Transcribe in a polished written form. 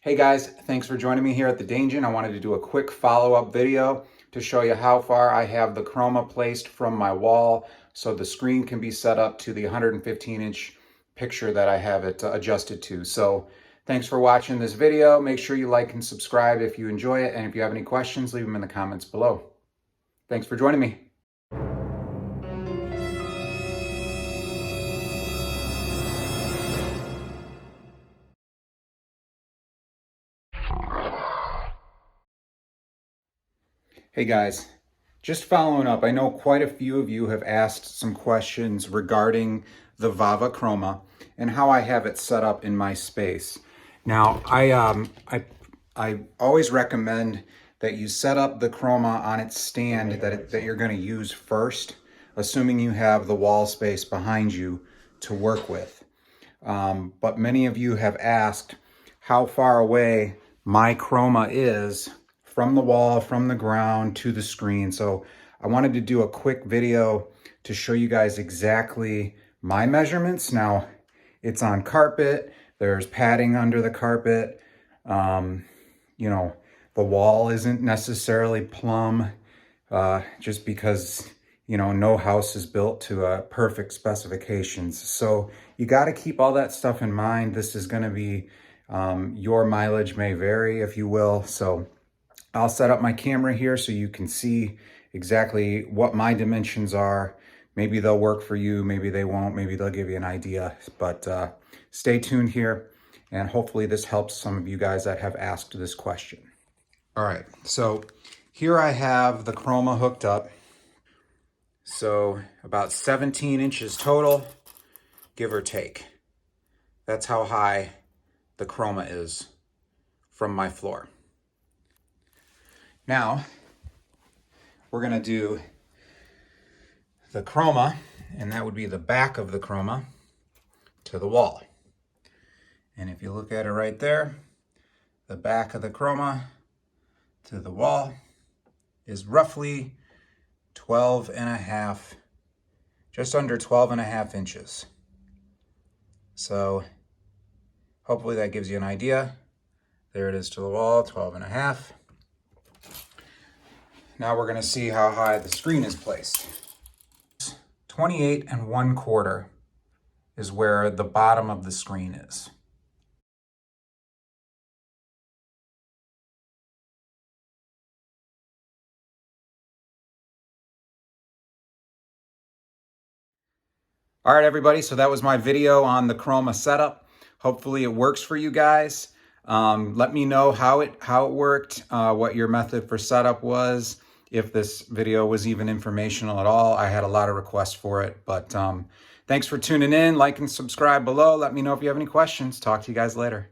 Hey guys, thanks for joining me here at the Dangen. I wanted to do a quick follow-up video to show you how far I have the chroma placed from my wall so the screen can be set up to the 115-inch picture that I have it adjusted to. So thanks for watching this video. Make sure you like and subscribe if you enjoy it, and if you have any questions, leave them in the comments below. Thanks for joining me. Hey guys, just following up, I know quite a few of you have asked some questions regarding the VAVA Chroma and how I have it set up in my space. Now, I always recommend that you set up the chroma on its stand that you're going to use first, assuming you have the wall space behind you to work with. But many of you have asked how far away my chroma is from the wall, from the ground to the screen. So I wanted to do a quick video to show you guys exactly my measurements. Now, it's on carpet, there's padding under the carpet. You know, the wall isn't necessarily plumb, just because, you know, no house is built to perfect specifications. So you got to keep all that stuff in mind. This is going to be, your mileage may vary, if you will. So I'll set up my camera here so you can see exactly what my dimensions are. Maybe they'll work for you, maybe they won't, maybe they'll give you an idea. But stay tuned here, and hopefully this helps some of you guys that have asked this question. All right, so here I have the chroma hooked up. So about 17 inches total, give or take. That's how high the chroma is from my floor. Now, we're gonna do the chroma, and that would be the back of the chroma to the wall. And if you look at it right there, the back of the chroma to the wall is roughly 12 and a half, just under 12 and a half inches. So hopefully that gives you an idea. There it is to the wall, 12 and a half. Now we're going to see how high the screen is placed. 28 and 1/4 is where the bottom of the screen is. All right, everybody, so that was my video on the chroma setup. Hopefully it works for you guys. Let me know how it worked, what your method for setup was. If this video was even informational at all. I had a lot of requests for it, but thanks for tuning in. Like and subscribe below. Let me know if you have any questions. Talk to you guys later.